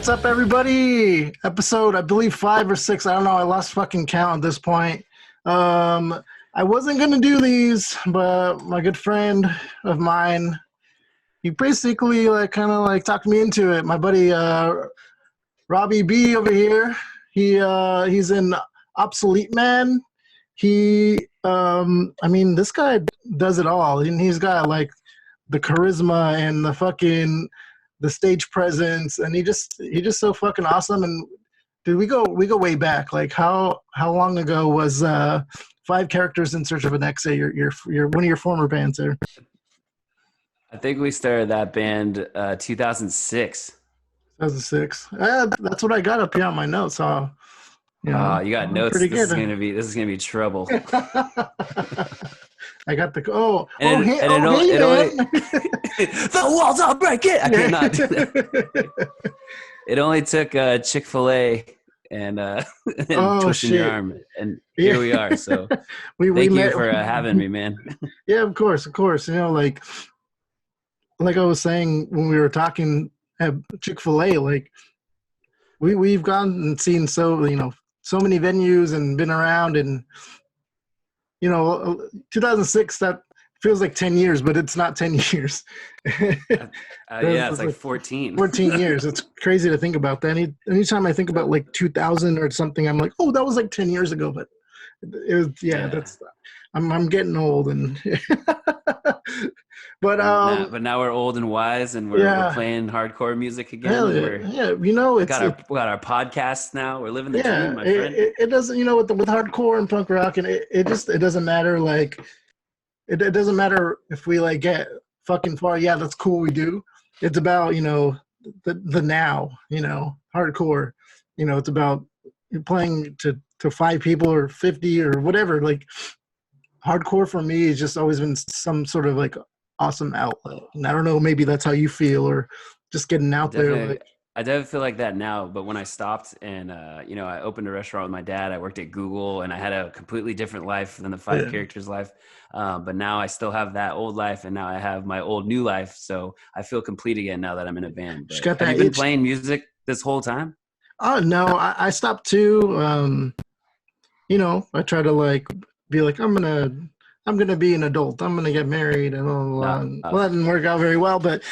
What's up, everybody? Episode, I believe 5 or 6. I don't know. I lost fucking count at this point. I wasn't gonna do these, but my good friend of mine, he basically kind of talked me into it. My buddy Robby B over here. He's in Obsolete Man. This guy does it all, and he's got the charisma and the stage presence, and he just so fucking awesome. And dude, we go way back. Like how long ago was Five Characters in Search of an Ex? Your one of your former bands there. I think we started that band 2006. 2006. That's what I got up here on my notes. So you got notes. Pretty this good. Is gonna be trouble. I got the the walls are breaking. I cannot do that. It only took Chick-fil-A and twisting your arm, and here we are. So thank you for having me, man. Yeah, of course. You know, like I was saying when we were talking at Chick-fil-A, we've gone and seen so many venues and been around, and 2006, that feels like 10 years, but it's not 10 years. It's like 14. 14 years. It's crazy to think about that. Anytime I think about 2000 or something, I'm like, oh, that was 10 years ago. But it was, that's, I'm getting old, and but now we're old and wise, and we're playing hardcore music again. We got our podcast now. We're living the dream, my friend. It doesn't, with hardcore and punk rock, and it doesn't matter. It doesn't matter if we get fucking far. Yeah, that's cool. We do. It's about the now. Hardcore. It's about playing to 5 people or 50 or whatever. Hardcore for me has just always been some sort of awesome outlet. And I don't know, maybe that's how you feel, or just getting out there. I definitely feel like that now, but when I stopped and I opened a restaurant with my dad, I worked at Google, and I had a completely different life than the Five Characters life. But now I still have that old life, and now I have my old new life. So I feel complete again now that I'm in a band. Have you been playing music this whole time? Oh no, I stopped too. I try to be I'm gonna be an adult. I'm gonna get married, and blah, blah, blah. Well, that didn't work out very well, but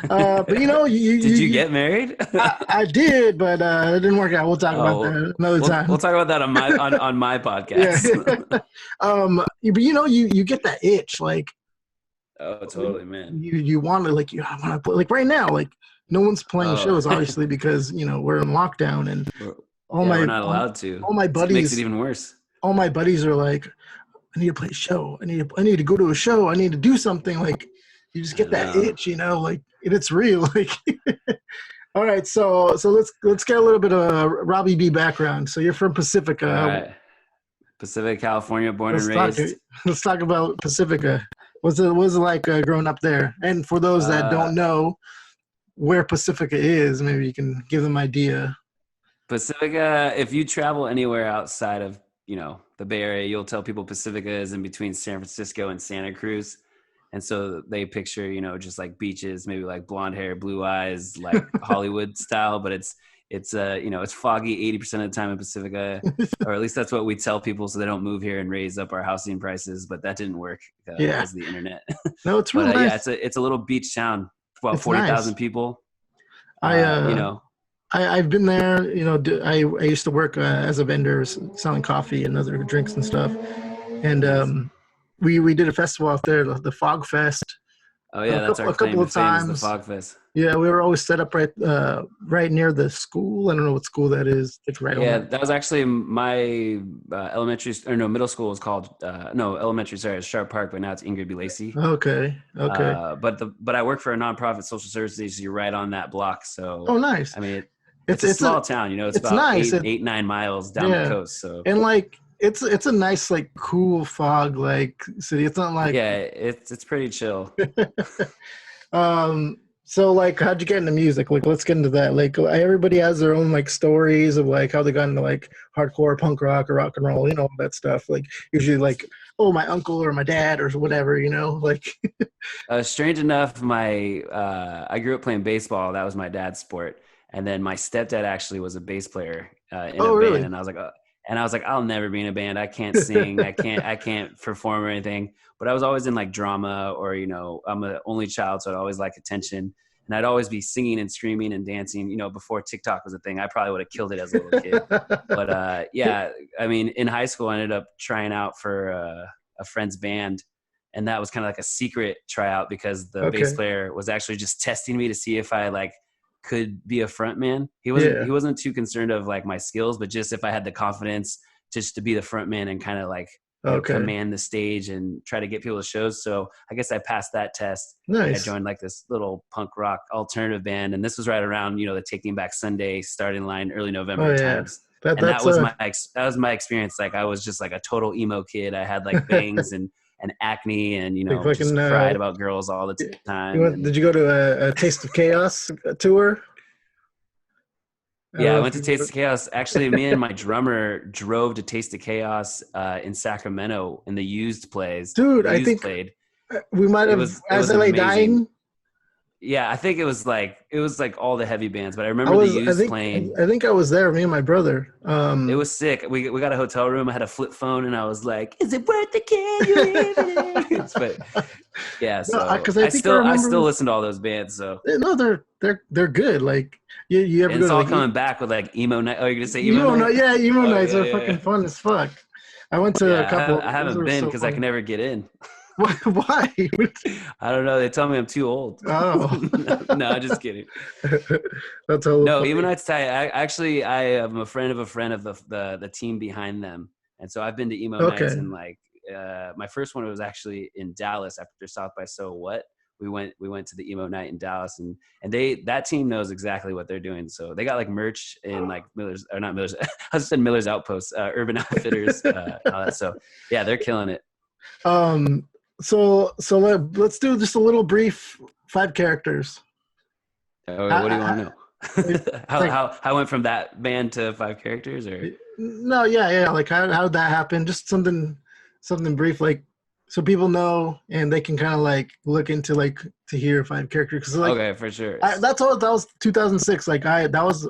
did you get married? I did, but it didn't work out. We'll talk about that another time. We'll talk about that on my podcast. But you get that itch, oh, totally, man. You want to I want to play right now. No one's playing shows, obviously, because we're in lockdown, and we're not allowed to. All my buddies, it makes it even worse. All my buddies are I need to play a show. I need to go to a show. I need to do something. You just get that itch, it's real. All right, so let's get a little bit of Robby B background. So you're from Pacifica. All right. Pacifica, California, born and raised. Let's talk about Pacifica. What's it like growing up there? And for those that don't know where Pacifica is, maybe you can give them an idea. Pacifica, if you travel anywhere outside of the Bay Area, you'll tell people Pacifica is in between San Francisco and Santa Cruz. And so they picture, just beaches, maybe blonde hair, blue eyes, Hollywood style, but it's foggy 80% of the time in Pacifica, or at least that's what we tell people so they don't move here and raise up our housing prices. But that didn't work because of the internet. No, it's really nice. It's a little beach town, about 40,000 people. I've been there, I used to work as a vendor selling coffee and other drinks and stuff. And we did a festival out there, the Fog Fest. Oh yeah, that's our claim to fame is the Fog Fest. Yeah, we were always set up right near the school. I don't know what school that is. It's right on. Yeah, that was actually my middle school was called elementary. Sorry, it's Sharp Park, but now it's Ingrid B. Lacey. Okay. But I work for a nonprofit social services. So you're right on that block. So nice. I mean, it's a small town. It's about nice. 8-9 miles down the coast. So and it's a nice cool fog city. It's not it's pretty chill. So how'd you get into music? Let's get into that. Everybody has their own stories of how they got into hardcore punk rock or rock and roll, all that stuff. Usually my uncle or my dad or whatever, Strange enough, I grew up playing baseball. That was my dad's sport. And then my stepdad actually was a bass player in Oh, a band, really? and I was like, I'll never be in a band. I can't sing. I can't perform or anything. But I was always in like drama, or I'm an only child, so I'd always like attention, and I'd always be singing and screaming and dancing. Before TikTok was a thing, I probably would have killed it as a little kid. But yeah, I mean, in high school, I ended up trying out for a friend's band, and that was kind of like a secret tryout because the bass Okay. player was actually just testing me to see if I like could be a front man. He Yeah. wasn't too concerned of like my skills, but just if I had the confidence just to be the front man and kind of like Okay. command the stage and try to get people to shows. So I guess I passed that test. I Nice. joined like this little punk rock alternative band, and this was right around the Taking Back Sunday starting line, early November Oh, yeah. times. And That's that was my experience. Like I was just like a total emo kid. I had like bangs and acne, and like just fucking. cried about girls all the time. Did you go to a Taste of Chaos tour? Yeah, I went to Taste of Chaos. Actually, me and my drummer drove to Taste of Chaos in Sacramento in the Used plays. Dude, I Used think played. we might have It As was LA amazing. Dying. Yeah, I think it was like all the heavy bands, but I remember the Used playing. I think I was there. Me and my brother. It was sick. We got a hotel room. I had a flip phone, and I was like, "Is it worth the kid you live?" But yeah, so I still listen to all those bands. So no, they're good. Like you ever and go it's to all like, coming back with like emo night. Oh, you're gonna say emo night? Yeah, emo Oh, nights are yeah, fucking yeah. fun as fuck. I went to a couple. I Those haven't were been so because I fun. can never get in. Why? I don't know. They tell me I'm too old. Oh, No, just kidding. that's all. No, funny. emo night's tight. I am a friend of the team behind them, and so I've been to emo nights, and like my first one was actually in Dallas after South by So What. We went to the emo night in Dallas, and that team knows exactly what they're doing. So they got like merch in like Miller's, or not Miller's. I just said Miller's Outpost, Urban Outfitters, and all that. So yeah, they're killing it. So let's do just a little brief 5 characters. What do you want to know? how I went from that band to 5 characters, or no? Yeah. Like how did that happen? Just something brief, like so people know and they can kind of like look into like to hear 5 characters. Because like, okay, for sure. That was 2006. Like that was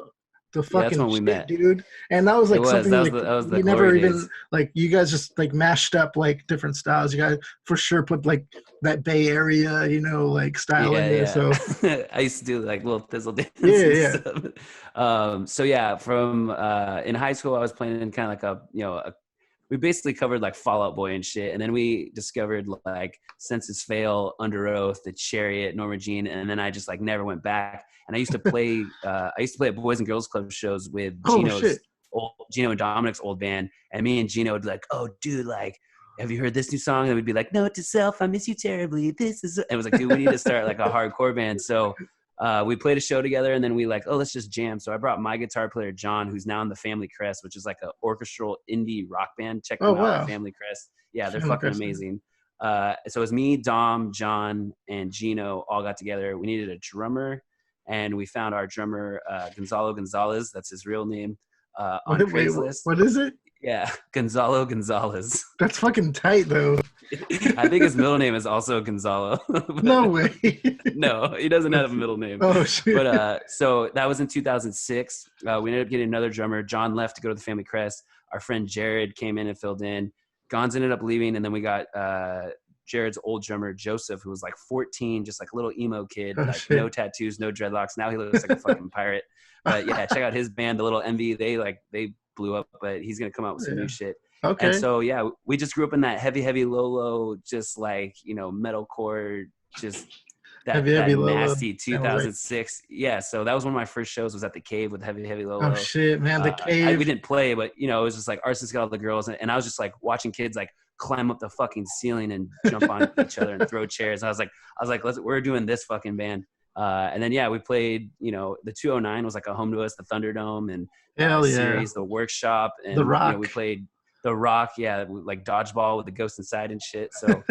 the fucking that's when we met, dude. And that was like something that like was the you never even days. like you guys just like mashed up like different styles. You guys for sure put like that Bay Area, like style in there. So I used to do like little thizzle dances. Yeah. So yeah, from in high school I was playing in kind of like we basically covered like Fall Out Boy and shit, and then we discovered like Census Fail, Under Oath, The Chariot, Norma Jean, and then I just like never went back. And I used to play at Boys and Girls Club shows with Gino and Dominic's old band, and me and Gino would be like, "Oh, dude, like, have you heard this new song?" And we'd be like, "Note to self, I miss you terribly. This is." It was like, dude, we need to start like a hardcore band. So we played a show together, and then we like, oh, let's just jam. So I brought my guitar player John, who's now in the Family Crest, which is like an orchestral indie rock band. Check them out, Family Crest. Yeah, they're fucking amazing. So it was me, Dom, John, and Gino all got together. We needed a drummer, and we found our drummer Gonzalo Gonzalez. That's his real name. On Craigslist. What is it? Yeah, Gonzalo Gonzalez. That's fucking tight, though. I think his middle name is also Gonzalo. No way. No, he doesn't have a middle name. Oh, shit. But so that was in 2006. We ended up getting another drummer. John left to go to the Family Crest. Our friend Jared came in and filled in. Gons ended up leaving, and then we got Jared's old drummer Joseph, who was like 14, just like a little emo kid, no tattoos, no dreadlocks. Now he looks like a fucking pirate. But yeah, check out his band, the Little Envy. They blew up, but he's gonna come out with some new shit. Okay. And so yeah, we just grew up in that heavy low, just like metalcore, just that nasty 2006. Right. Yeah, so that was one of my first shows. Was at the Cave with heavy low. Oh shit, man, the Cave. We didn't play, but it was just like Arson's got all the girls, and I was just like watching kids like climb up the fucking ceiling and jump on each other and throw chairs. And I was like, we're doing this fucking band. And then yeah, we played. The 209 was like a home to us, the Thunderdome, and series, the Workshop, and the Rock. We played the Rock, yeah, like dodgeball with the ghost inside and shit. So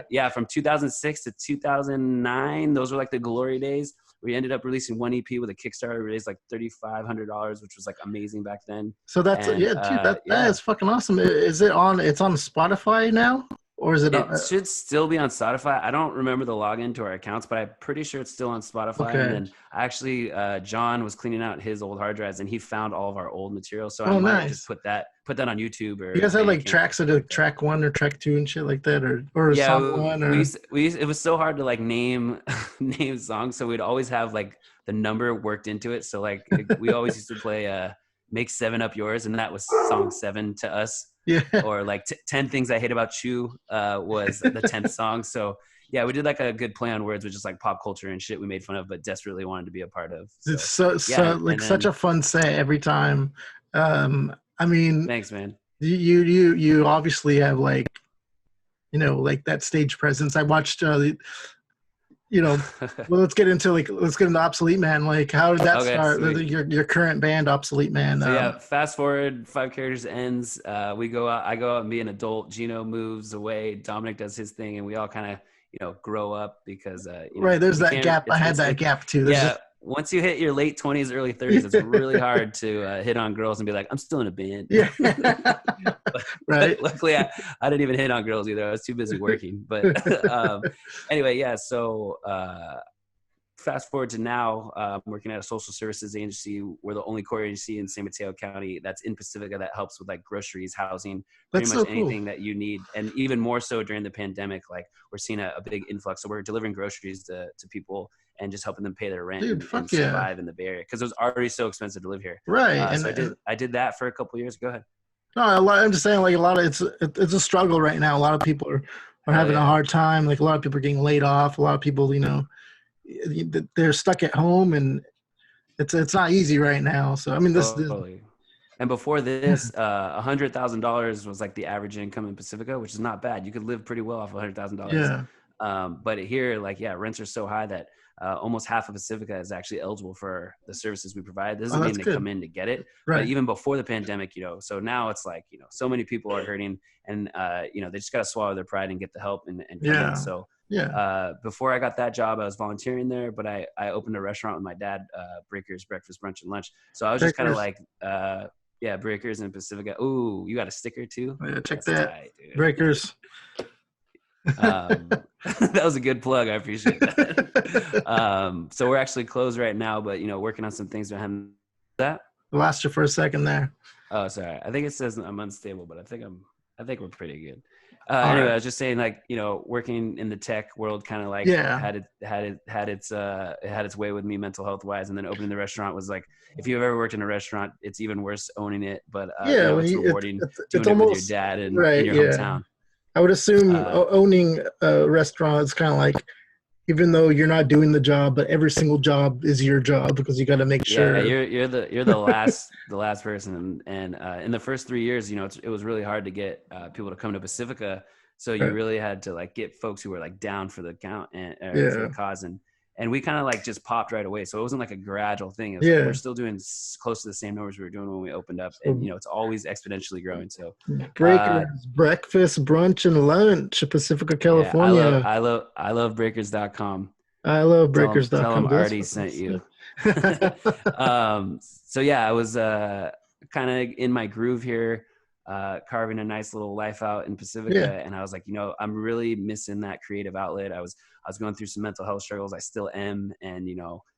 yeah, from 2006 to 2009, those were like the glory days. We ended up releasing one EP with a Kickstarter, raised like $3,500, which was like amazing back then. So that's dude, that is fucking awesome. Is it on? It's on Spotify now. or is it? It should still be on Spotify. I don't remember the login to our accounts, but I'm pretty sure it's still on Spotify. And Okay. then actually, John was cleaning out his old hard drives, and he found all of our old material. So I Oh, might just nice. put that on YouTube You or guys have like Bandcamp or tracks that something are like that. track 1 or track 2 and shit like that, or Yeah, song 1 we or. used, we used, it was so hard to like name name songs, so we'd always have like the number worked into it. So like we always used to play "Make Seven Up Yours," and that was song 7 to us. Yeah. Or like 10 Things I Hate About You was the 10th song. So yeah, we did like a good play on words with just like pop culture and shit we made fun of, but desperately wanted to be a part of. So It's so yeah, like and such a then fun set every time. I mean, thanks, man. you obviously have like, like that stage presence. I watched well, let's get into Obsolete Man. Like, how did that Okay, start? sweet. Your current band, Obsolete Man. So yeah, fast forward 5 characters ends. We go out. I go out and be an adult. Gino moves away. Dominic does his thing, and we all kind of grow up because Right, there's you that can't. gap. I had that gap too. There's Yeah. just Once you hit your late 20s, early 30s, it's really hard to hit on girls and be like, I'm still in a band. yeah, right. But luckily, I didn't even hit on girls either. I was too busy working. But anyway, yeah. So fast forward to now, I'm working at a social services agency. We're the only core agency in San Mateo County that's in Pacifica that helps with like groceries, housing, That's pretty much so anything cool. that you need. And even more so during the pandemic, like we're seeing a big influx. So we're delivering groceries to people and just helping them pay their rent Dude, and fuck yeah. survive in the Bay Area because it was already so expensive to live here. Right, So and I did that for a couple of years. Go ahead. no, I'm just saying, like, a lot of it's a struggle right now. A lot of people are Hell having a yeah. hard time. Like, a lot of people are getting laid off. A lot of people, they're stuck at home, and it's not easy right now. So I mean, this Totally. And before this, $100,000 was like the average income in Pacifica, which is not bad. You could live pretty well off $100,000. yeah. But here, like, yeah, rents are so high that almost half of Pacifica is actually eligible for the services we provide. This Oh, doesn't mean that's they good. come in to get it, but Right. even before the pandemic, so now it's like, so many people are hurting and, they just got to swallow their pride and get the help and come in. Yeah. So Yeah. before I got that job, I was volunteering there, but I opened a restaurant with my dad, Breakers, breakfast, brunch, and lunch. So I was just kind of Breakers. like, yeah, Breakers in Pacifica. Ooh, you got a sticker too? Oh, yeah, check That's that. tight, dude. Breakers. That was a good plug. I appreciate that. So we're actually closed right now, but working on some things behind that. Lost you for a second there. Oh, sorry. I think it says I'm unstable, but I think we're pretty good. All Anyway, right. I was just saying, like, working in the tech world kind of like Yeah. had its way with me mental health wise, and then opening the restaurant was like, if you've ever worked in a restaurant, it's even worse owning it. But Yeah, when it's rewarding it's doing it with your almost dad and in right. your Yeah, hometown. I would assume Uh, owning a restaurant is kind of like, even though you're not doing the job, but every single job is your job because you got to make Yeah, sure. you're the last person, and in the first 3 years, it was really hard to get people to come to Pacifica. So you Right. really had to like get folks who were like down for the count and for Yeah. the cause, and we kind of like just popped right away. So it wasn't like a gradual thing. It was like Yeah. we're still doing close to the same numbers we were doing when we opened up, So and it's always exponentially growing. So Breakers, breakfast, brunch, and lunch, Pacifica, yeah, California. I love breakers.com. I love Tell them breakers.com. That's Artie fucking sent you. sick. So yeah, I was kind of in my groove here, carving a nice little life out in Pacifica, Yeah. and I was like, I'm really missing that creative outlet. I was going through some mental health struggles. I still am, and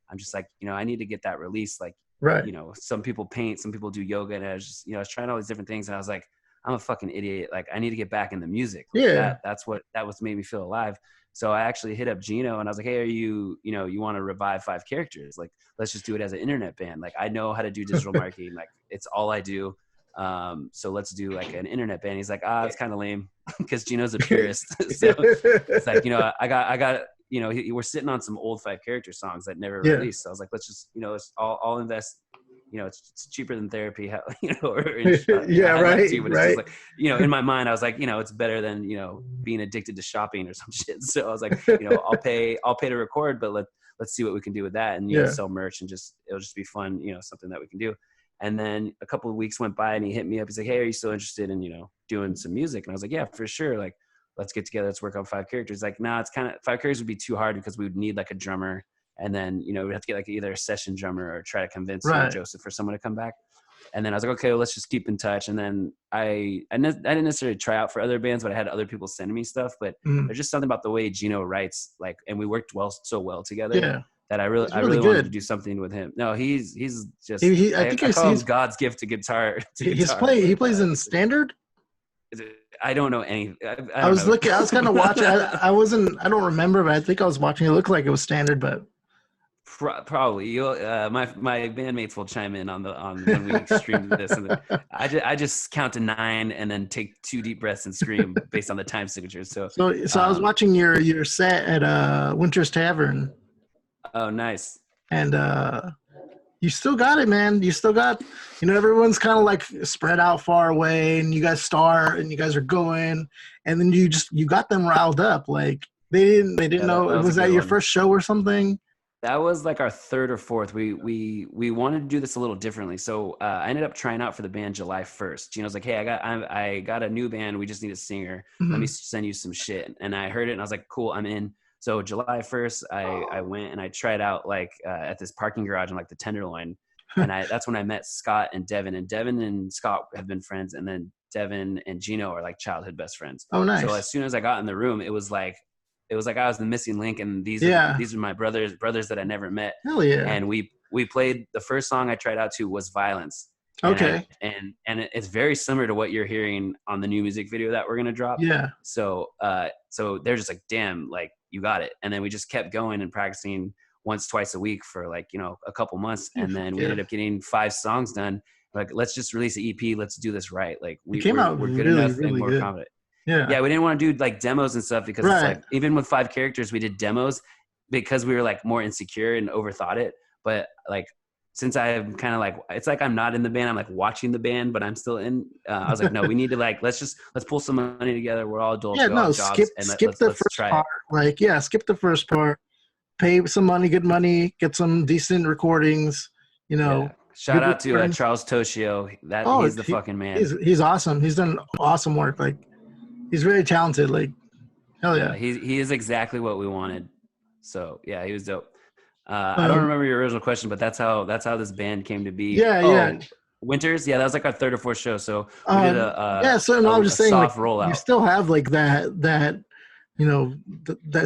I'm just like, I need to get that release. Like, Right. some people paint, some people do yoga, and I was just, I was trying all these different things, and I was like, I'm a fucking idiot. Like, I need to get back in the music. Like, Yeah. that was made me feel alive. So I actually hit up Gino and I was like, hey, are you want to revive 5 characters? Like, let's just do it as an internet band. Like, I know how to do digital marketing. Like, it's all I do. So let's do like an internet band. He's like, it's kind of lame because Gino's a purist. So it's like, I got, we're sitting on some old 5 character songs that never Yeah. released. So I was like, let's just, I'll invest. It's cheaper than therapy, or Yeah, right, but it's right. just like, in my mind, I was like, it's better than, being addicted to shopping or some shit. So I was like, I'll pay to record, but let's see what we can do with that. And, Yeah. sell merch and it'll just be fun, something that we can do. And then a couple of weeks went by and he hit me up. He's like, hey, are you still interested in, doing some music? And I was like, yeah, for sure. Like, let's get together. Let's work on 5 characters. Like, nah, it's kind of 5 characters would be too hard because we would need like a drummer. And then, we'd have to get like either a session drummer or try to convince Right. Joseph or someone to come back. And then I was like, okay, well, let's just keep in touch. And then I didn't necessarily try out for other bands, but I had other people sending me stuff. But there's just something about the way Gino writes, like, and we worked so well together. Yeah. That I He's really really wanted good. to do something with him. No, he's just I think I call him God's gift to guitar. He plays in standard. I don't know any. I was looking. I was kind of watching. I wasn't. I don't remember, but I think I was watching. It looked like it was standard, but probably you'll. My bandmates will chime in on when we stream this. And I just count to 9 and then take 2 deep breaths and scream based on the time signatures. So I was watching your set at Winter's Tavern. Oh, nice. And you still got it, man. You still got, everyone's kind of like spread out far away, and you guys start and you guys are going, and then you got them riled up. Like they didn't know. Was that your first show or something? That was like our 3rd or 4th. We wanted to do this a little differently. So I ended up trying out for the band July 1st. Gino's like, hey, I got a new band. We just need a singer. Let me send you some shit. And I heard it and I was like, cool, I'm in. So July 1st, I went and I tried out like at this parking garage in like the Tenderloin. And that's when I met Scott and Devin. And Devin and Scott have been friends. And then Devin and Gino are like childhood best friends. Oh, nice. So as soon as I got in the room, it was like I was the missing link. And these are my brothers that I never met. Hell yeah. And we played, the first song I tried out to was Violence. Okay. And it's very similar to what you're hearing on the new music video that we're going to drop. Yeah. So they're just like, damn, like you got it. And then we just kept going and practicing once, twice a week for like, a couple months. And then we ended up getting 5 songs done. Like, let's just release an EP. Let's do this right. Like we're good enough and more confident. Yeah. Yeah. We didn't want to do like demos and stuff because it's like, even with 5 characters, we did demos because we were like more insecure and overthought it. But like, since I'm kind of like, it's like I'm not in the band, I'm like watching the band, but I'm still in. I was like, no, we need to like, let's pull some money together. We're all adults. Yeah, no, skip the first part. Like, yeah, skip the first part. Pay some money, good money, get some decent recordings. Yeah. Shout out to Charles Toshio. He's the fucking man. He's awesome. He's done awesome work. Like, he's very talented. Like, hell yeah. He is exactly what we wanted. So yeah, he was dope. I don't remember your original question, but that's how this band came to be. Yeah. Winters. Yeah, that was like our 3rd or 4th show. So we did I was just saying, soft like, rollout. You still have like that that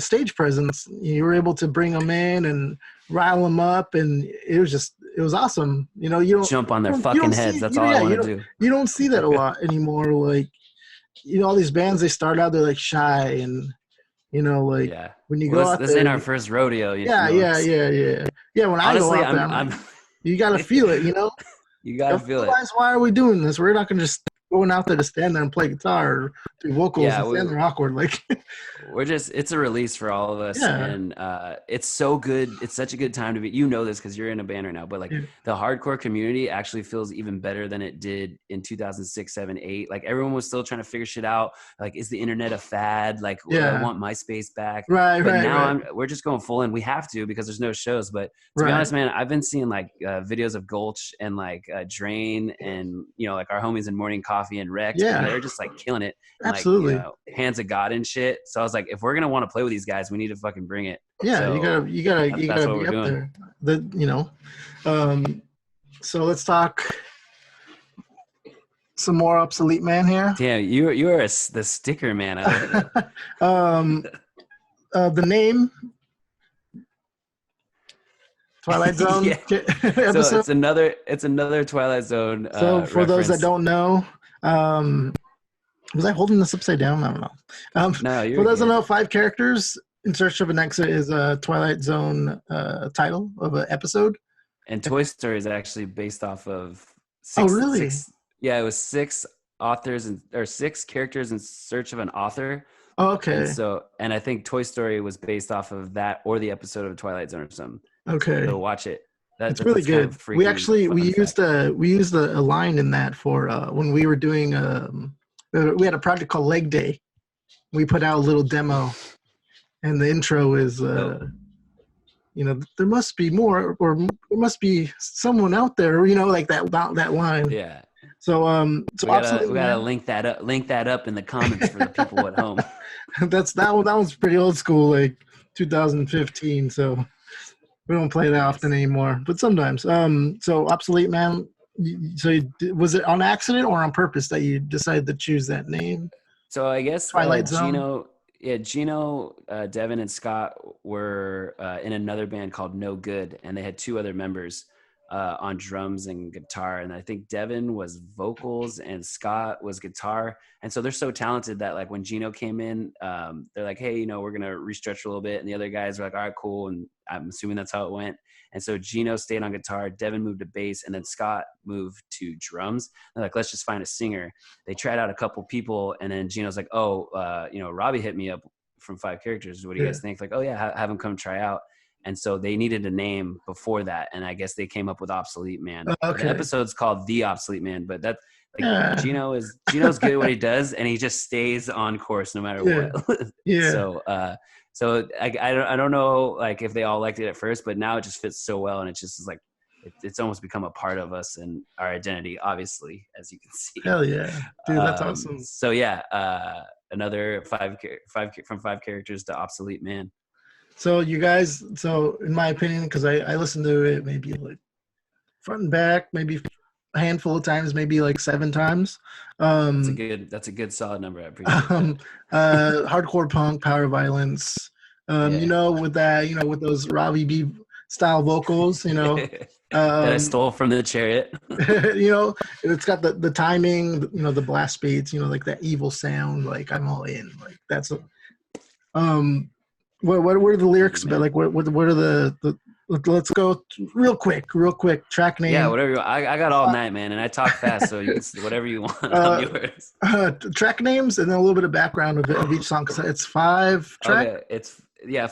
stage presence. You were able to bring them in and rile them up, and it was awesome. You don't jump on their fucking heads. That's all I want to do. You don't see that a lot anymore. Like, all these bands, they start out, they're like shy and. Like when you go out this ain't our first rodeo. Yeah. When I go out there, you got to feel it, You got to feel it. Why are we doing this? We're not going to just going out there to stand there and play guitar or do vocals and stand there awkward. Like, it's a release for all of us. Yeah. And it's so good. It's such a good time to be, this because you're in a band right now, but like the hardcore community actually feels even better than it did in 2006, 7, 8. Like everyone was still trying to figure shit out. Like, is the internet a fad? Like, I want MySpace back. Right. Now we're just going full in. We have to because there's no shows. But to be honest, man, I've been seeing like videos of Gulch and like Drain and, like our homies in Morning Coffee and Rex. Yeah. They're just like killing it. Absolutely. Like, Hands of God and shit. So I was like, if we're gonna want to play with these guys, we need to fucking bring it. Yeah, so you gotta be up doing. There. So let's talk some more Obsolete Man here. Damn, you are the sticker man. The name Twilight Zone. So it's another Twilight Zone. So for those that don't know, was I holding this upside down? I don't know. No, for those that know, 5 characters in search of an exit is a Twilight Zone title of an episode. And Toy Story is actually based off of 6. Oh, really? Yeah, it was 6 authors or 6 characters in search of an author. Oh, okay. And I think Toy Story was based off of that or the episode of Twilight Zone or something. Okay. So watch it. That's really good. We used a line in that for when we were doing we had a project called Leg Day. We put out a little demo, and the intro is there must be more, or there must be someone out there, like that line. Yeah. So we gotta link that up in the comments for the people at home. That one's pretty old school, like 2015. So we don't play that often anymore, but sometimes. So Obsolete Man, Was it on accident or on purpose that you decided to choose that name? So I guess Twilight Zone. Gino, Devin, and Scott were in another band called No Good, and they had two other members on drums and guitar. And I think Devin was vocals and Scott was guitar. And so they're so talented that like when Gino came in, they're like, hey, we're gonna restructure a little bit. And the other guys were like, all right, cool. And I'm assuming that's how it went. And so Gino stayed on guitar, Devin moved to bass, and then Scott moved to drums. They're like, let's just find a singer. They tried out a couple people, and then Gino's like, Robby hit me up from Five Characters. What do you guys think? Like, oh yeah, have him come try out. And so they needed a name before that, and I guess they came up with Obsolete Man. Okay. The episode's called The Obsolete Man, but that Gino's good at what he does, and he just stays on course no matter what. Yeah. So I don't know like if they all liked it at first, but now it just fits so well, and it just is like it's almost become a part of us and our identity, obviously, as you can see. Hell yeah, dude, that's awesome. So yeah, another five from Five Characters to Obsolete Man. So you guys, in my opinion, because I listened to it maybe like front and back, maybe a handful of times, maybe like 7 times. That's a good solid number. I appreciate that. Hardcore punk, power violence. With that, with those Robby B style vocals, that I stole from the Chariot. It's got the timing, the blast beats, like that evil sound. Like I'm all in. Like that's what are the lyrics about? Like what are the let's go real quick track name. Yeah, whatever you want. I got all night, man, and I talk fast, so you can, whatever you want. I'm yours. Track names and then a little bit of background of each song. Cause it's 5 tracks. Okay, it's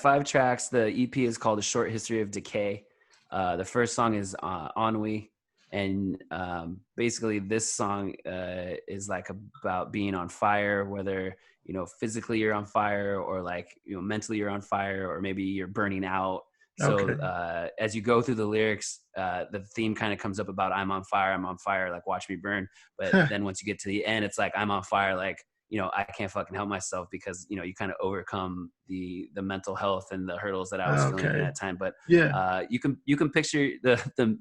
5 tracks. The EP is called A Short History of Decay. The first song is Ennui, and basically this song is like about being on fire, whether physically you're on fire or like mentally you're on fire, or maybe you're burning out. So as you go through the lyrics, the theme kind of comes up about I'm on fire, like watch me burn. But then once you get to the end, it's like I'm on fire, like I can't fucking help myself, because you kind of overcome the mental health and the hurdles that I was feeling at that time. But you can picture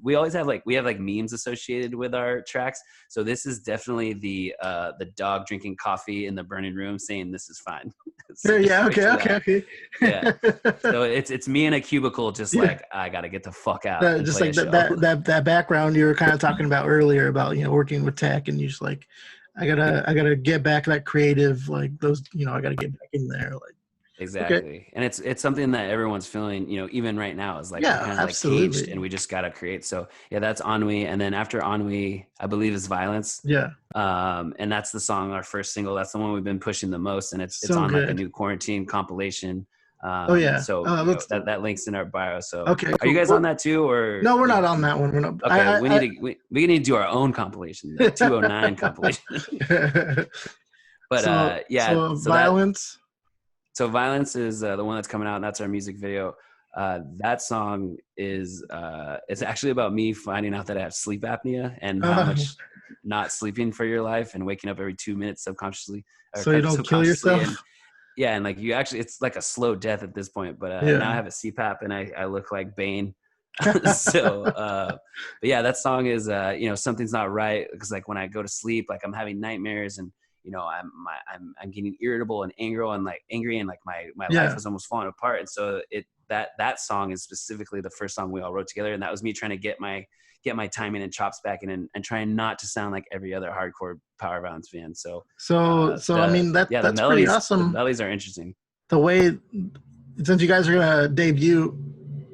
we always have we have memes associated with our tracks. So this is definitely the dog drinking coffee in the burning room saying this is fine. So okay. Yeah. So it's me in a cubicle, just like I gotta get the fuck out. Just like that background you were kind of talking about earlier about working with tech, and you just like I gotta get back that creative, like those, I gotta get back in there, like exactly. Okay. And it's something that everyone's feeling, even right now is like kind of like caged, and we just gotta create. So yeah, that's Ennui, and then after Ennui, I believe is Violence. Yeah. And that's the song, our first single. That's the one we've been pushing the most, and it's so on good. like a new quarantine compilation. So that links in our bio. So okay, cool. Are you guys on that too, or no? We're not on that one. We're not. Okay, we need to do our own compilation, the 209 compilation. But so Violence. So Violence is the one that's coming out, and that's our music video. That song is it's actually about me finding out that I have sleep apnea and how much not sleeping for your life and waking up every 2 minutes subconsciously. So you don't kill yourself. And like you actually, it's like a slow death at this point. But now I have a CPAP and I look like Bane. But yeah, that song is something's not right, because like when I go to sleep, like I'm having nightmares, and I'm getting irritable and angry and like my life is almost falling apart. And so that song is specifically the first song we all wrote together, and that was me trying to get my timing and chops back in, and trying not to sound like every other hardcore power violence fan. So I mean that's pretty awesome. The melodies are interesting. The way, since you guys are gonna debut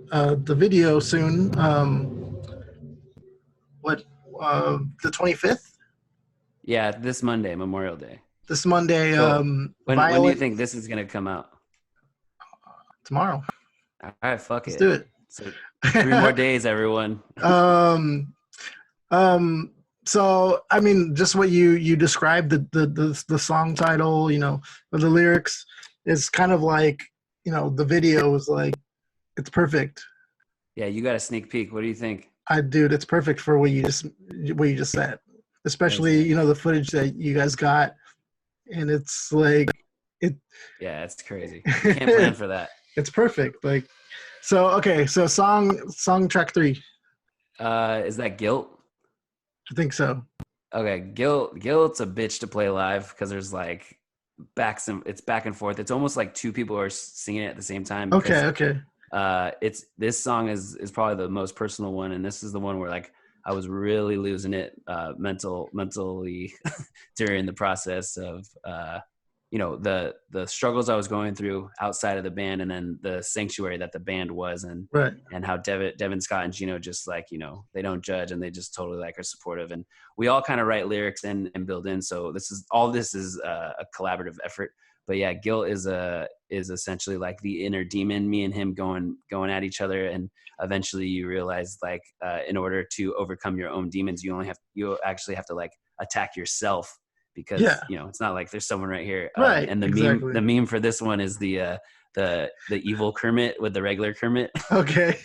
the video soon, the 25th? Yeah, this Monday, Memorial Day. This Monday. So when do you think this is gonna come out? Tomorrow. All right, fuck Let's it. do it. So 3 more days, everyone. So I mean, just what you described, the song title, with the lyrics, is kind of like, the video is like, it's perfect. Yeah, you got a sneak peek. What do you think? Dude, it's perfect for what you just said. Especially, the footage that you guys got, and it's like it. Yeah, it's crazy. You can't plan for that. It's perfect. Like, so okay, so song track 3. Is that Guilt? I think so. Okay, Guilt's a bitch to play live because there's like it's back and forth. It's almost like two people are singing it at the same time because Okay. it's this song is probably the most personal one, and this is the one where like I was really losing it mentally during the process of the struggles I was going through outside of the band, and then the sanctuary that the band was, and Right. and how Devin Scott and Gino just like they don't judge, and they just totally like are supportive, and we all kind of write lyrics and build in. So this is a collaborative effort. But yeah, Guilt is essentially like the inner demon, me and him going at each other, and eventually you realize like in order to overcome your own demons, you actually have to like attack yourself, because it's not like there's someone right here. Right. And Exactly. the meme for this one is the evil Kermit with the regular Kermit. Okay.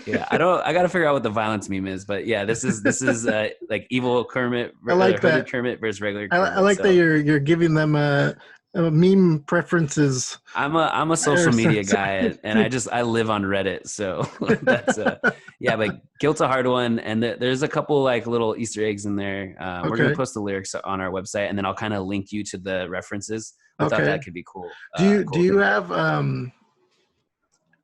Yeah, I gotta figure out what the violence meme is, but yeah, this is like evil Kermit, I like that. Kermit versus regular Kermit. I like that you're giving them a meme preferences. I'm a social media guy, and I live on Reddit, so that's yeah. But Guilt's a hard one, and there's a couple like little Easter eggs in there. We're gonna post the lyrics on our website, and then I'll kind of link you to the references. I thought that could be cool. Do you have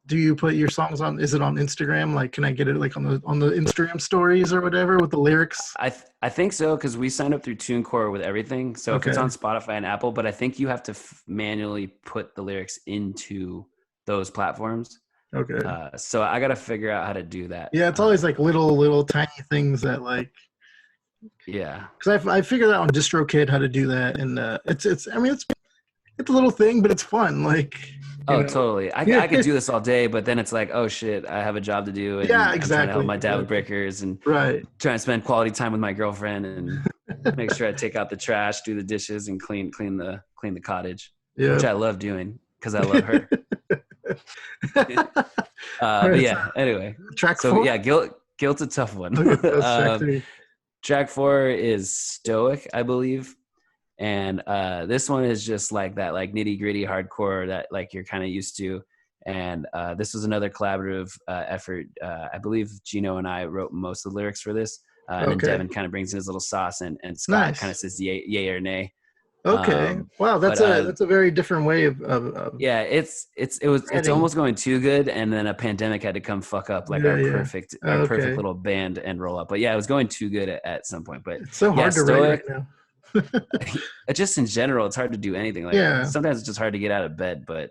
do you put your songs on? Is it on Instagram? Like, can I get it like on the Instagram stories or whatever with the lyrics? I think so, because we signed up through TuneCore with everything. So if it's on Spotify and Apple, but I think you have to manually put the lyrics into those platforms. Okay. So I got to figure out how to do that. Yeah, it's always like little tiny things that like. Yeah. Because I figured out on DistroKid how to do that, and it's a little thing, but it's fun. Like. Totally. I could do this all day, but then it's like, oh shit, I have a job to do. And yeah, exactly. I'm trying to help my dad with breakers, and trying to spend quality time with my girlfriend, and make sure I take out the trash, do the dishes, and clean the cottage, which I love doing because I love her. But yeah, anyway. Track 4? Yeah, Guilt's a tough one. Track 4 is Stoic, I believe. And this one is just like that, like nitty gritty hardcore that like you're kind of used to. And this was another collaborative effort. I believe Gino and I wrote most of the lyrics for this. And then Devin kind of brings in his little sauce, and Scott kind of says yay or nay. Okay. Wow, that's a very different way of yeah, it's almost going too good, and then a pandemic had to come fuck up like our perfect little band and roll up. But yeah, it was going too good at some point. But it's so hard to write right now. Just in general, it's hard to do anything. Like sometimes it's just hard to get out of bed, but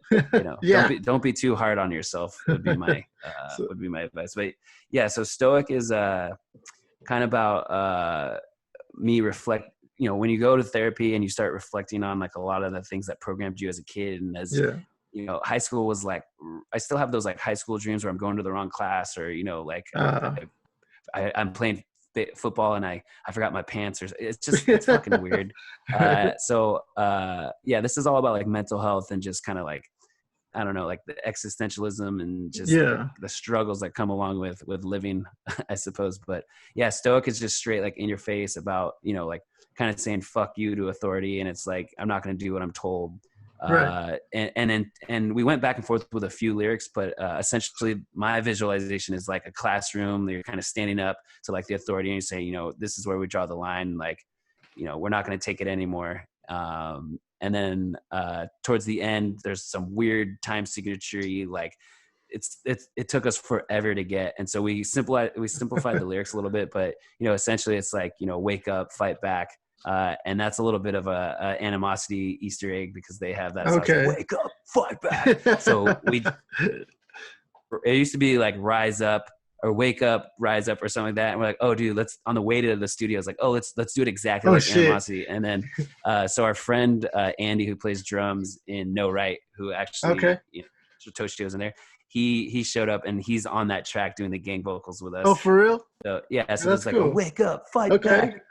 don't be too hard on yourself would be my advice. But yeah, so Stoic is kind of about me reflect. When you go to therapy and you start reflecting on like a lot of the things that programmed you as a kid, and as high school was like, I still have those like high school dreams where I'm going to the wrong class, or I'm playing football and I forgot my pants, or it's fucking weird. So this is all about like mental health and just kind of like, I don't know, like the existentialism and just the struggles that come along with living, I suppose. But yeah, Stoic is just straight like in your face about, like kind of saying fuck you to authority, and it's like, I'm not going to do what I'm told. And we went back and forth with a few lyrics, but essentially my visualization is like a classroom. You're kind of standing up to like the authority, and you say, this is where we draw the line. Like, we're not going to take it anymore. And then towards the end, there's some weird time signature, like it took us forever to get. And so we simplified the lyrics a little bit, but essentially it's like, wake up, fight back. And that's a little bit of a animosity Easter egg, because they have that like, wake up, fight back. So it used to be like rise up or wake up, rise up, or something like that. And we're like, oh dude, let's, on the way to the studio, it's like, oh, let's do it exactly like animosity. And then so our friend Andy, who plays drums in No Right, who actually Toshio was in there, he showed up, and he's on that track doing the gang vocals with us. Oh, for real? So yeah, so it's like, cool. Wake up, fight back.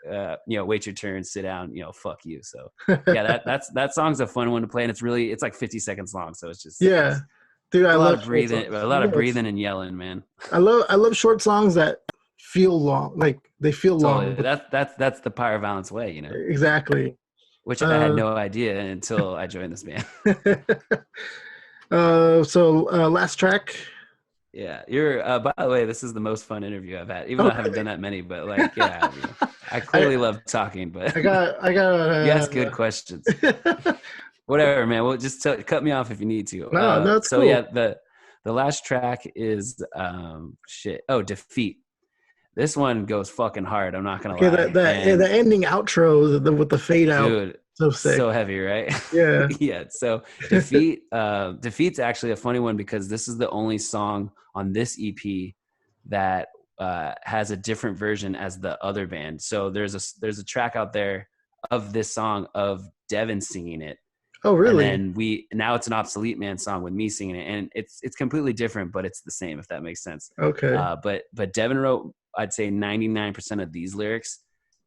Wait your turn, sit down. Fuck you. So yeah, that song's a fun one to play, and it's like 50 seconds long. So it's just dude, I love breathing, a lot of breathing and yelling, man. I love short songs that feel long, like they feel long. That's the Power Violence way, Exactly. Which I had no idea until I joined this band. Last track. Yeah, you're. By the way, this is the most fun interview I've had. Even though I haven't done that many, but like, yeah, I clearly love talking, but I got. you ask good questions. Whatever, man. Well, just cut me off if you need to. No, that's so cool. yeah, the last track is shit. Oh, Defeat. This one goes fucking hard. I'm not gonna Okay, lie. And the ending outro with the fade out, dude, so sick. so heavy, right? Yeah. Yeah. So Defeat's actually a funny one because this is the only song on this EP that has a different version as the other band. So there's a track out there of this song of Devin singing it. Oh, And really? then now it's an Obsolete Man song with me singing it, and it's completely different, but it's the same, if that makes sense. Okay. But Devin wrote, I'd say 99% of these lyrics,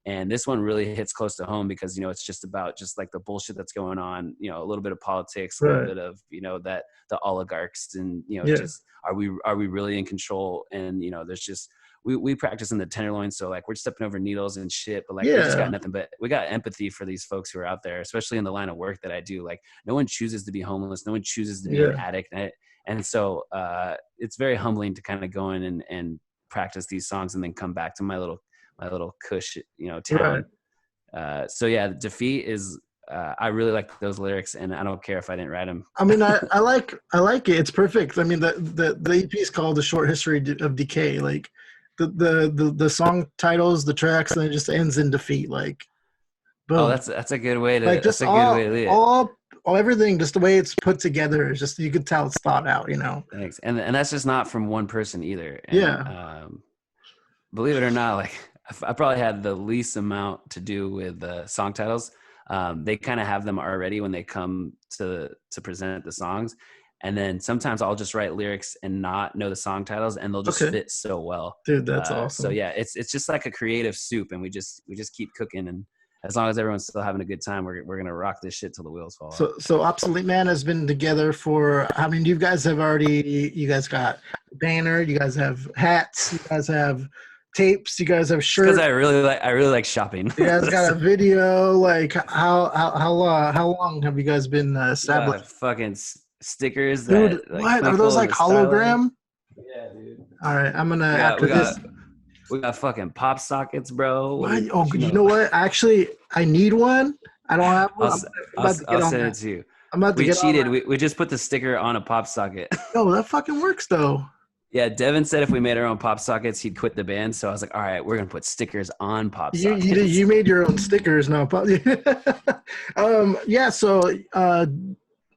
and this one really hits close to home because it's just about just like the bullshit that's going on, a little bit of politics, a little Right. bit of that the oligarchs, and Yeah. just are we really in control? And there's just we practice in the tenderloin, so like we're stepping over needles and shit, but like we just got nothing but we got empathy for these folks who are out there, especially in the line of work that I do. Like no one chooses to be homeless, no one chooses to be an addict, and so it's very humbling to kind of go in and practice these songs and then come back to my little cush town. Right. So yeah, Defeat is I really like those lyrics, and I don't care if I didn't write them. I mean, I like it. It's perfect. I mean, the EP is called "The Short History of Decay." Like the song titles, the tracks, and it just ends in defeat. Like, boom. Oh, that's a good way to. Like just that's a good way to lead it. all everything, just the way it's put together is just you could tell it's thought out. Thanks, and that's just not from one person either. And, yeah. Believe it or not, like I probably had the least amount to do with the song titles. They kind of have them already when they come to present the songs, and then sometimes I'll just write lyrics and not know the song titles, and they'll just fit so well. Dude, that's awesome. So yeah, it's just like a creative soup, and we just keep cooking, and as long as everyone's still having a good time, we're gonna rock this shit till the wheels fall off. So Obsolete Man has been together for. I mean, you guys got a banner, you guys have hats, you guys have tapes, you guys have shirts. Because I really like shopping. You guys got a video. Like how long have you guys been established? Fucking stickers. Dude, that, like, what are those, like hologram? Yeah, dude. All right, I'm gonna after this. We got fucking pop sockets, bro. What? Oh, you know what? Actually, I need one. I don't have one. I'll send it to you. I'm about to we cheated. We just put the sticker on a pop socket. No, that fucking works though. Yeah, Devin said if we made our own pop sockets, he'd quit the band. So I was like, all right, we're gonna put stickers on pop sockets. You made your own stickers now. Yeah. So,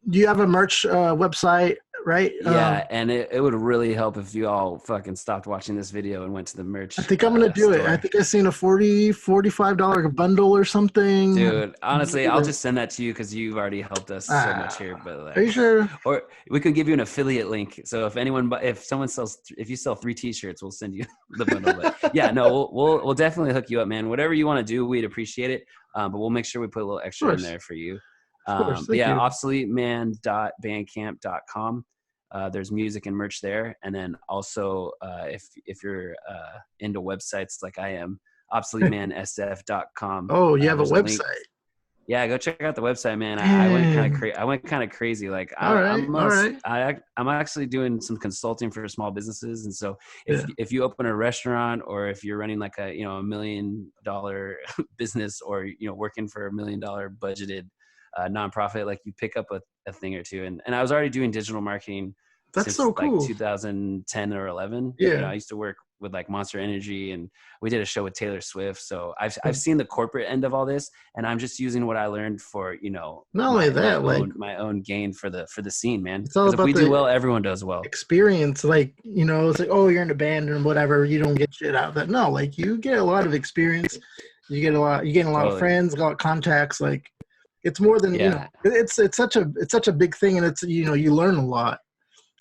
do you have a merch website, right? Yeah, and it would really help if you all fucking stopped watching this video and went to the merch. I think I'm gonna do it. I think I seen a $45 bundle or something. Dude, honestly, I'll just send that to you because you've already helped us so much here. But like, are you sure? Or we could give you an affiliate link. So if you sell 3 T-shirts, we'll send you the bundle. But yeah, no, we'll definitely hook you up, man. Whatever you want to do, we'd appreciate it. But we'll make sure we put a little extra in there for you. But yeah, obsoleteman.bandcamp.com. There's music and merch there, and then also if you're into websites like I am, obsoletemansf.com. Oh, you have a website? Yeah, go check out the website, man. I went kind of crazy. Like I'm actually doing some consulting for small businesses, and so if you open a restaurant, or if you're running like a $1 million business, or working for $1 million budgeted nonprofit, like you pick up a thing or two. And I was already doing digital marketing since so cool. like 2010 or 11. Yeah. I used to work with like Monster Energy, and we did a show with Taylor Swift. So I've seen the corporate end of all this, and I'm just using what I learned for, not only that, my own gain for the scene, man. It's all about if we do well, everyone does well. Experience, like, it's like, oh, you're in a band and whatever, you don't get shit out of that. No, like you get a lot of experience. You get a lot of friends, a lot of contacts. Like, it's more than it's such a big thing, and it's you learn a lot.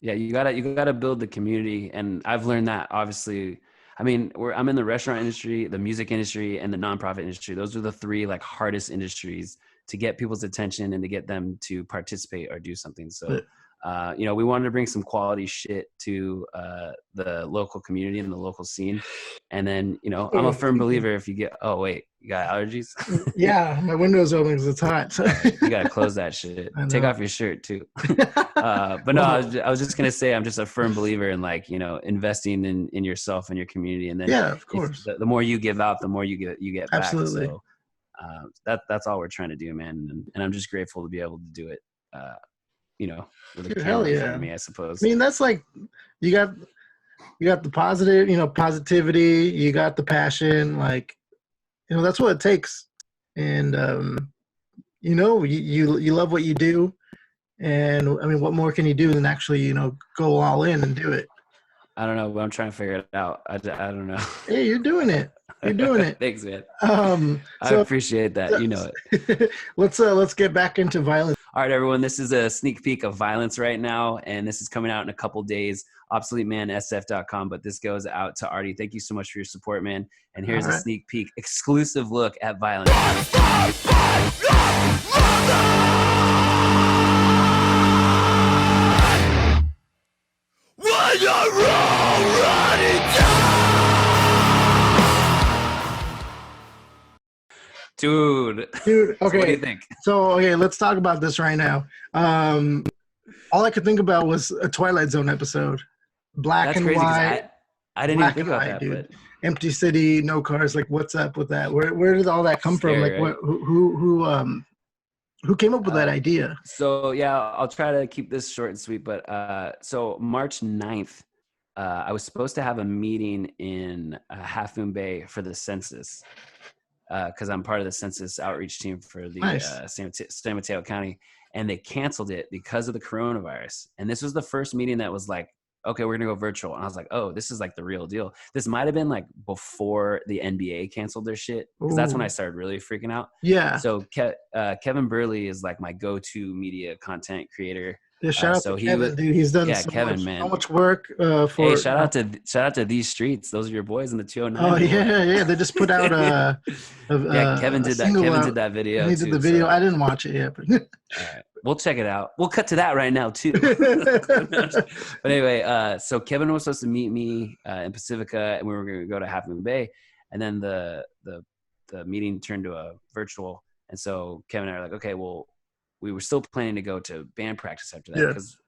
Yeah, you gotta build the community, and I've learned that, obviously. I mean, I'm in the restaurant industry, the music industry, and the nonprofit industry. Those are the 3 like hardest industries to get people's attention and to get them to participate or do something. So we wanted to bring some quality shit to the local community and the local scene. And then, I'm a firm believer if you get, oh, wait, you got allergies? Yeah, my window's open because it's hot. You got to close that shit. Take off your shirt too. But no, I was just going to say, I'm just a firm believer in investing in yourself and your community. And then yeah, of course. The more you give out, the more you get back. Absolutely. So that's all we're trying to do, man. And I'm just grateful to be able to do it, with a camera in front of me, I suppose. I mean, that's you got the positive, positivity, you got the passion, that's what it takes. And, you love what you do. And I mean, what more can you do than actually, go all in and do it? I don't know, but I'm trying to figure it out. I don't know. Hey, you're doing it. You're doing it. Thanks, man. I appreciate that. You know it. Let's get back into violence. All right, everyone. This is a sneak peek of Violence right now, and this is coming out in a couple days. ObsoleteManSF.com, but this goes out to Artie. Thank you so much for your support, man. And here's a sneak peek, exclusive look at Violence. When you're already Dude, okay. So what do you think? So, let's talk about this right now. All I could think about was a Twilight Zone episode. Black and white. I didn't even think about that, dude. But empty city, no cars. What's up with that? Where did all that come from? Right? Who came up with that idea? So, yeah, I'll try to keep this short and sweet. But so March 9th, I was supposed to have a meeting in Half Moon Bay for the census. Because I'm part of the census outreach team for the San Mateo County, and they canceled it because of the coronavirus. And this was the first meeting that was like, okay, we're gonna go virtual. And I was like, oh, this is the real deal. This might have been before the NBA canceled their shit, because that's when I started really freaking out. Yeah. So Kevin Burley is my go-to media content creator. Yeah, shout out to Kevin, dude. He's done so much work for. Hey, shout out to These Streets. Those are your boys in the 209. Oh yeah. They just put out Kevin did that. Kevin did that video. He did the video. So. I didn't watch it yet, but. All right, we'll check it out. We'll cut to that right now too. But anyway, so Kevin was supposed to meet me in Pacifica, and we were going to go to Half Moon Bay, and then the meeting turned to a virtual, and so Kevin and I are like, okay, well. We were still planning to go to band practice after that because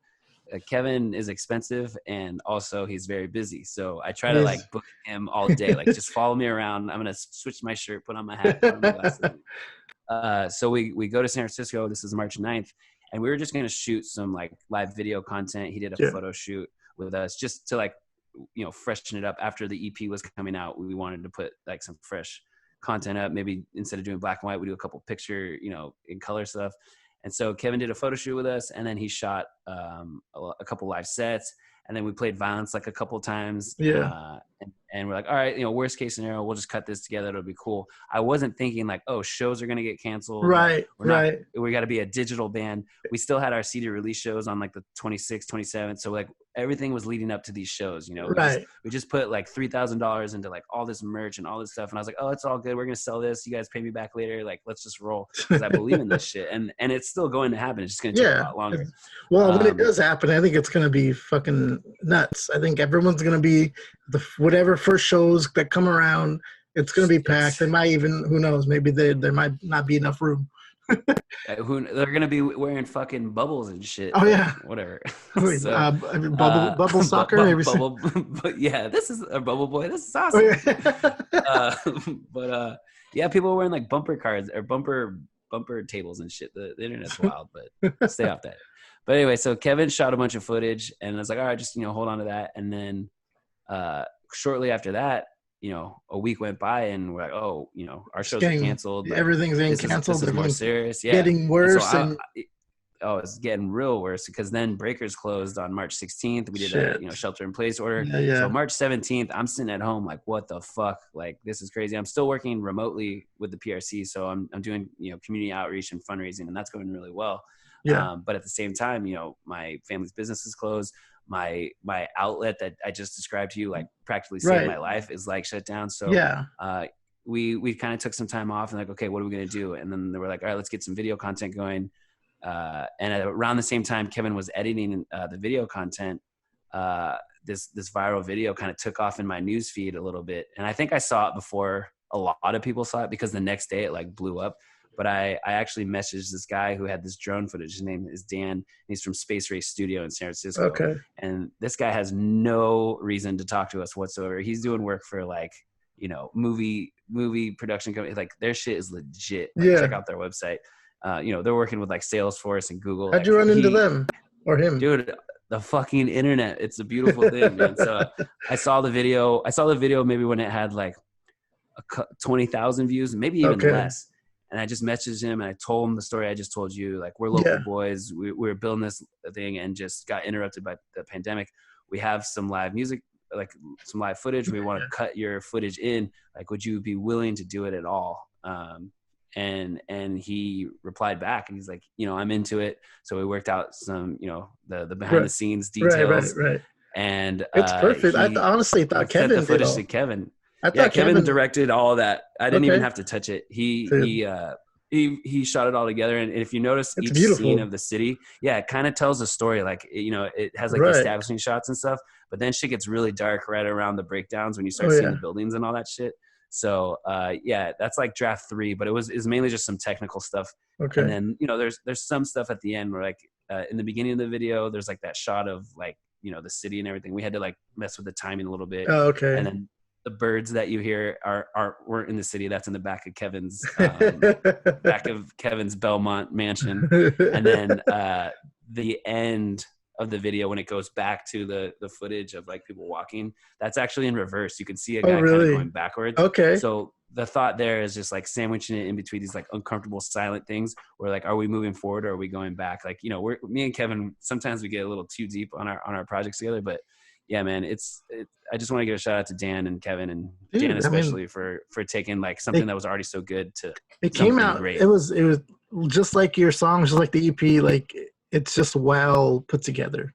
Kevin is expensive and also he's very busy. So I try to book him all day, just follow me around. I'm going to switch my shirt, put on my hat, put on my glasses. So we go to San Francisco. This is March 9th. And we were just going to shoot some live video content. He did a photo shoot with us just to freshen it up after the EP was coming out. We wanted to put some fresh content up. Maybe instead of doing black and white, we do a couple picture, in color stuff. And so Kevin did a photo shoot with us, and then he shot a couple live sets, and then we played Violence a couple times. Yeah. And we're like, all right, worst case scenario, we'll just cut this together. It'll be cool. I wasn't thinking oh, shows are going to get canceled. Right. We got to be a digital band. We still had our CD release shows on the 26th, 27th. So everything was leading up to these shows, we just put $3,000 into all this merch and all this stuff. And I was like, oh, it's all good. We're going to sell this. You guys pay me back later. Let's just roll. Cause I believe in this shit. And it's still going to happen. It's just going to take a lot longer. Well, when it does happen, I think it's going to be fucking nuts. I think everyone's going to be whatever first shows that come around, it's going to be packed. They might even, who knows, maybe there might not be enough room. They're going to be wearing fucking bubbles and shit. Oh, yeah. Whatever. So, bubble soccer? Yeah, this is a bubble boy. This is awesome. But people are wearing bumper cards or bumper tables and shit. The internet's wild, but stay off that. But anyway, so Kevin shot a bunch of footage, and I was like, all right, just, hold on to that. And then shortly after that, a week went by, and we're like, oh, our shows are canceled. Everything's being canceled. This is more serious. Yeah. Getting worse. It's getting real worse because then Breakers closed on March 16th. We did a shelter in place order. Yeah. So March 17th, I'm sitting at home what the fuck? This is crazy. I'm still working remotely with the PRC. So I'm doing, community outreach and fundraising, and that's going really well. Yeah. But at the same time, my family's business is closed. My outlet that I just described to you, practically saved my life, is shut down. So we kind of took some time off and okay, what are we going to do? And then they were like, all right, let's get some video content going. And around the same time Kevin was editing the video content, this viral video kind of took off in my news feed a little bit. And I think I saw it before a lot of people saw it, because the next day it like blew up. But I actually messaged this guy who had this drone footage. His name is Dan. He's from Space Race Studio in San Francisco. Okay. And this guy has no reason to talk to us whatsoever. He's doing work for like, you know, movie production company. Like their shit is legit. Like, check out their website. You know, they're working with like Salesforce and Google. How'd you run into them or him? Dude, the fucking internet. It's a beautiful thing, man. So I saw the video maybe when it had like 20,000 views, maybe even less. And I just messaged him and I told him the story I just told you. Like, we're local boys. We were building this thing and just got interrupted by the pandemic. We have some live music, like some live footage. We want to cut your footage in. Like, would you be willing to do it at all? And he replied back and he's like, you know, I'm into it. So we worked out some, you know, the behind the scenes details. Right. And it's perfect. I honestly thought Kevin sent the footage to Kevin. Kevin directed all of that. I didn't even have to touch it. He shot it all together. And if you notice each scene of the city, it kind of tells a story. Like, you know, it has like the establishing shots and stuff, but then shit gets really dark right around the breakdowns when you start seeing the buildings and all that shit. So that's like draft 3, but it was mainly just some technical stuff. Okay. And then, you know, there's some stuff at the end where like in the beginning of the video, there's like that shot of like, you know, the city and everything. We had to like mess with the timing a little bit. Oh, okay. And then the birds that you hear weren't in the city. That's in the back of Kevin's Belmont mansion. And then the end of the video, when it goes back to the footage of like people walking, that's actually in reverse. You can see a guy kind of going backwards. Okay. So the thought there is just like sandwiching it in between these like uncomfortable silent things where like, are we moving forward or are we going back? Like, you know, me and Kevin, sometimes we get a little too deep on our projects together, but yeah, man, I just want to give a shout out to Dan and Kevin and Dan especially for taking like something that was already so good to it came out great. It was just like your songs, just like the EP, like it's just well put together,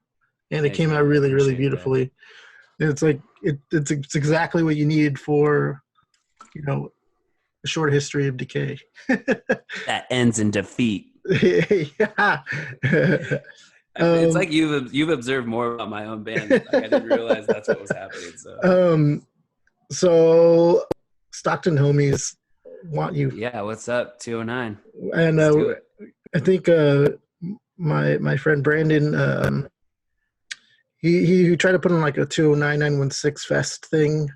and it came out really, really beautifully. That. It's like it's exactly what you needed for, you know, a short history of decay that ends in defeat. Yeah. It's like you've observed more about my own band. Like, I didn't realize that's what was happening. So Stockton homies want you. Yeah, what's up, 209? And I think my friend Brandon, he tried to put on like a 209 916 fest thing.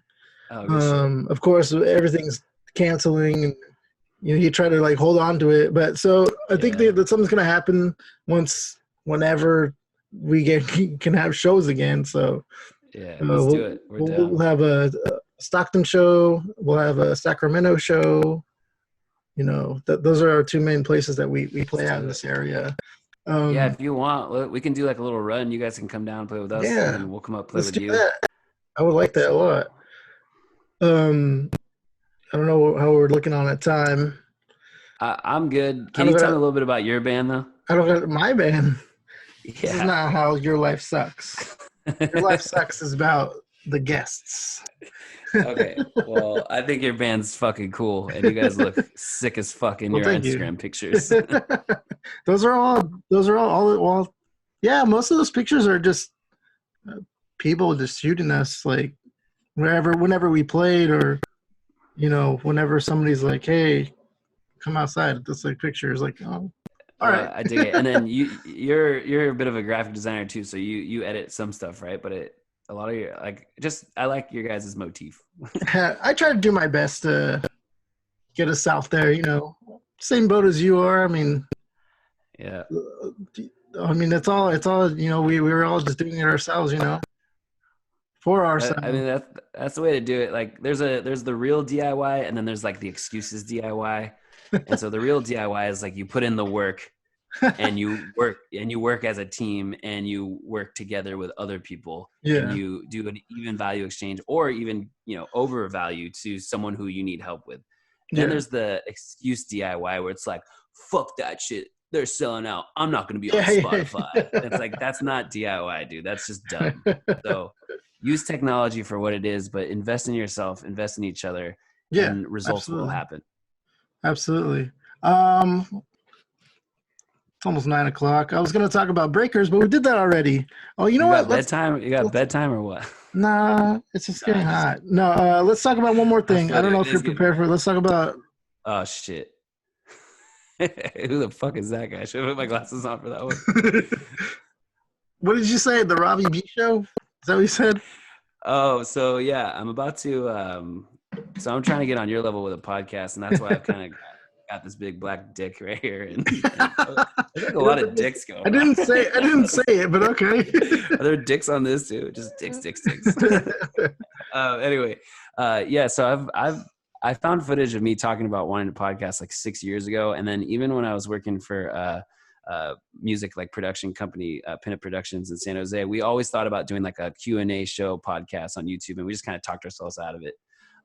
Of course, everything's canceling, and you know he tried to like hold on to it. But so I think that something's gonna happen whenever we can have shows again. So let's do it. We'll have a Stockton show. We'll have a Sacramento show. You know, those are our 2 main places that we play out in this area. If you want, we can do like a little run. You guys can come down and play with us, and we'll come up play with you. That. I would like that a lot. I don't know how we're looking on at time. I'm good. Can you tell me a little bit about your band, though? I don't got my band. Yeah. This is not how Your Life Sucks. Your Life Sucks is about the guests. Okay. Well, I think your band's fucking cool, and you guys look sick as fuck in your Instagram pictures. Those are all. Yeah, most of those pictures are just people just shooting us, like whenever we played, or you know, whenever somebody's like, "Hey, come outside." This like picture is like, oh. All right. I dig it. And then you're a bit of a graphic designer too, so you edit some stuff, right? But a lot of your I like your guys' motif. I try to do my best to get us out there, you know. Same boat as you are. I mean, yeah. I mean, it's all you know. We were all just doing it ourselves, you know, for ourselves. I mean, that's the way to do it. Like, there's the real DIY, and then there's like the excuses DIY. And so the real DIY is like you put in the work and you work as a team and you work together with other people and you do an even value exchange or even, you know, overvalue to someone who you need help with. Then there's the excuse DIY where it's like, fuck that shit. They're selling out. I'm not going to be on Spotify. It's like, that's not DIY, dude. That's just dumb. So use technology for what it is, but invest in yourself, invest in each other, and results will happen. Absolutely. It's almost 9 o'clock. I was gonna talk about breakers, but we did that already. Oh, you know You what? got bedtime? You got bedtime or what? Nah, it's just Nah, getting hot. No, let's talk about one more I thing. I feel don't you. know It if you're is getting prepared for it. Let's talk about oh shit. Who the fuck is that guy? Should I put my glasses on for that one? what did you say? The Robby B show? Is that what you said? Oh, so yeah, I'm about to so I'm trying to get on your level with a podcast, and that's why I've kind of got this big black dick right here, and there's like a lot of dicks going on. I didn't say it, but okay. Are there dicks on this too? Just dicks. Anyway, yeah. So I found footage of me talking about wanting to podcast like 6 years ago, and then even when I was working for music like production company, Pinup Productions in San Jose, we always thought about doing like a Q&A show podcast on YouTube, and we just kind of talked ourselves out of it.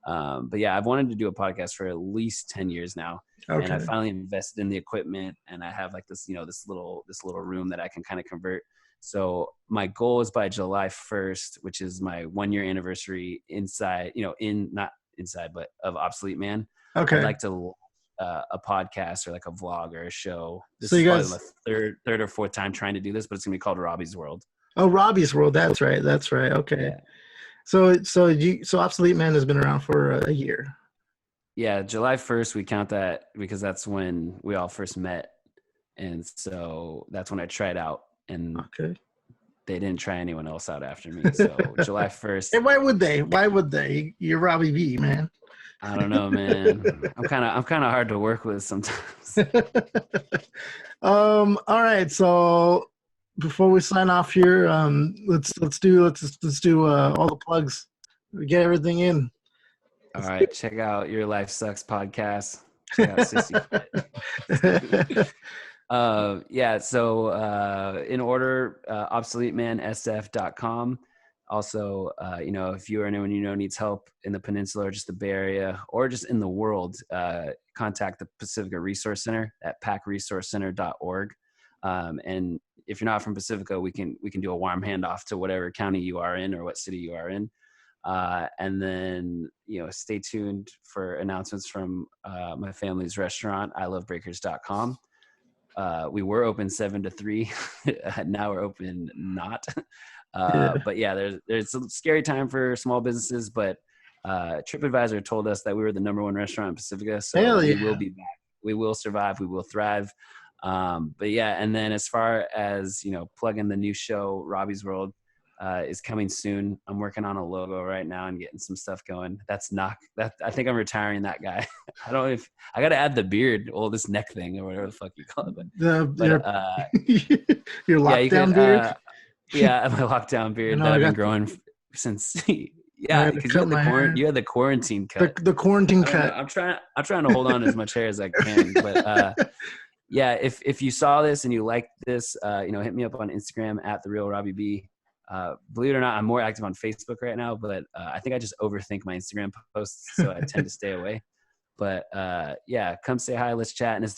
But yeah, I've wanted to do a podcast for at least 10 years now. Okay. And I finally invested in the equipment, and I have like this, this little room that I can kind of convert. So my goal is by July 1st, which is my 1 year anniversary inside, not inside, but of Obsolete Man. Okay. I'd like to a podcast or like a vlog or a show. This So is you probably guys, my third or fourth time trying to do this, but it's gonna be called Robby's World. oh, Robby's World. That's right. Okay. Yeah. So Obsolete Man has been around for a year. Yeah, July 1st, we count that because that's when we all first met. And so that's when I tried out, and Okay. they didn't try anyone else out after me. So July 1st. Hey, why would they? Why would they? You're Robby B, man. I don't know, man. I'm kind of hard to work with sometimes. All right. So before we sign off here, let's do all the plugs. We get everything in. All right, check out Your Life Sucks podcast. Check out Sissy Fit. Yeah, so in order, obsoletemansf.com. Also, if you or anyone you know needs help in the peninsula or just the Bay Area or just in the world, contact the Pacifica Resource Center at pacresourcecenter.org. And if you're not from Pacifica, we can do a warm handoff to whatever county you are in or what city you are in. And then, stay tuned for announcements from my family's restaurant, ilovebreakers.com. We were open 7 to 3. Now we're open not. But yeah, there's a scary time for small businesses, but TripAdvisor told us that we were the #1 restaurant in Pacifica. So we will be back. We will survive. We will thrive. But yeah, and then as far as, plugging the new show, Robby's World, is coming soon. I'm working on a logo right now and getting some stuff going. I think I'm retiring that guy. I don't know if I got to add the beard, this neck thing or whatever the fuck you call it. Your lockdown beard. Yeah, my lockdown beard that I've been growing since. Yeah, because you had the quarantine cut. The quarantine cut. I'm trying to hold on as much hair as I can, but yeah, if you saw this and you liked this, hit me up on Instagram at the real Robby B. Believe it or not, I'm more active on Facebook right now, but I think I just overthink my Instagram posts, so I tend to stay away. But yeah, come say hi, let's chat. And if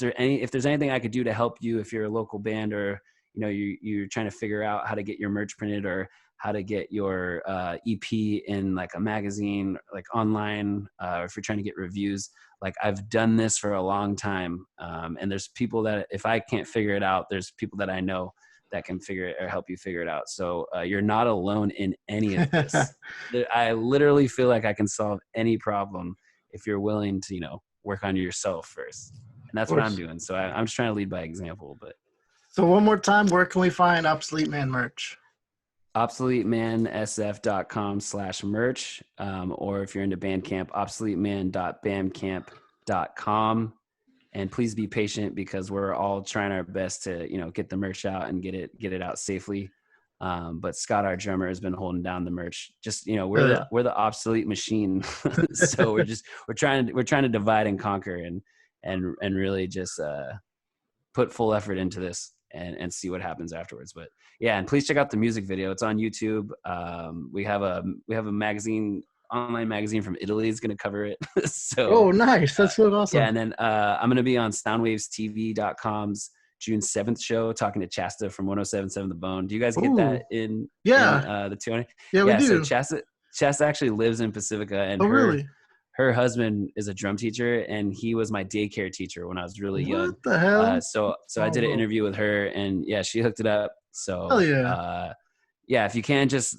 there's anything I could do to help you, if you're a local band or you're trying to figure out how to get your merch printed or how to get your EP in like a magazine, like online, or if you're trying to get reviews, like I've done this for a long time, and there's people that if I can't figure it out, there's people that I know that can figure it or help you figure it out. So you're not alone in any of this. I literally feel like I can solve any problem if you're willing to, work on yourself first. And that's what I'm doing. So I'm just trying to lead by example. But so one more time, where can we find Obsolete Man merch? obsoletemansf.com/merch. Or if you're into Bandcamp, obsoleteman.bandcamp.com. And please be patient because we're all trying our best to, get the merch out and get it out safely. But Scott, our drummer, has been holding down the merch. Just, we're the obsolete machine. So we're trying to divide and conquer and really just put full effort into this and see what happens afterwards. But yeah, and please check out the music video. It's on YouTube. We have a magazine. Online magazine from Italy is going to cover it. So nice. That's so awesome. Yeah, and then I'm going to be on soundwavestv.com's June 7th show talking to Chasta from 1077 The Bone. Do you guys get that in the 200? Yeah, we do. So Chasta actually lives in Pacifica, and really? her husband is a drum teacher, and he was my daycare teacher when I was really young. What the hell? So I did an interview with her, and yeah, she hooked it up. So Hell yeah. yeah, if you can, just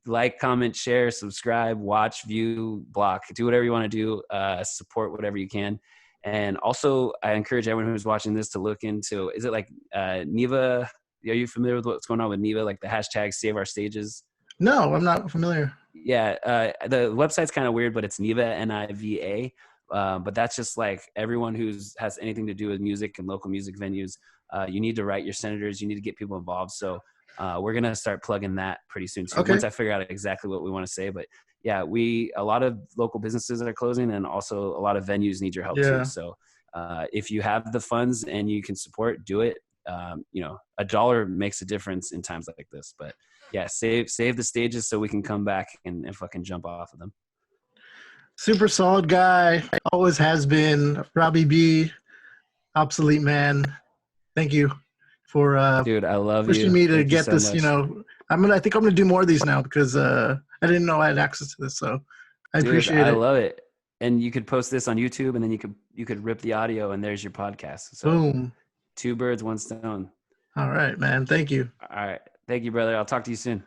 like, comment, share, subscribe, watch, view, block, do whatever you want to do. Support whatever you can. And also, I encourage everyone who's watching this to look into, is it like Neva? Are you familiar with what's going on with Neva? Like the hashtag Save Our Stages? No, I'm not familiar. Yeah, the website's kind of weird, but it's Niva, Niva. But that's just like everyone has anything to do with music and local music venues. You need to write your senators. You need to get people involved. So we're gonna start plugging that pretty soon too. Okay. Once I figure out exactly what we want to say, but yeah, a lot of local businesses are closing, and also a lot of venues need your help too. So if you have the funds and you can support, do it. $1 makes a difference in times like this. But yeah, save the stages so we can come back and fucking jump off of them. Super solid guy. Always has been. Robby B, Obsolete Man. Thank you for dude, I love pushing you. me to Thank get you so this. much. I think I'm gonna do more of these now because I didn't know I had access to this. So I appreciate it. I love it. And you could post this on YouTube, and then you could rip the audio, and there's your podcast. So Boom. 2 birds, 1 stone. All right, man. Thank you. All right. Thank you, brother. I'll talk to you soon.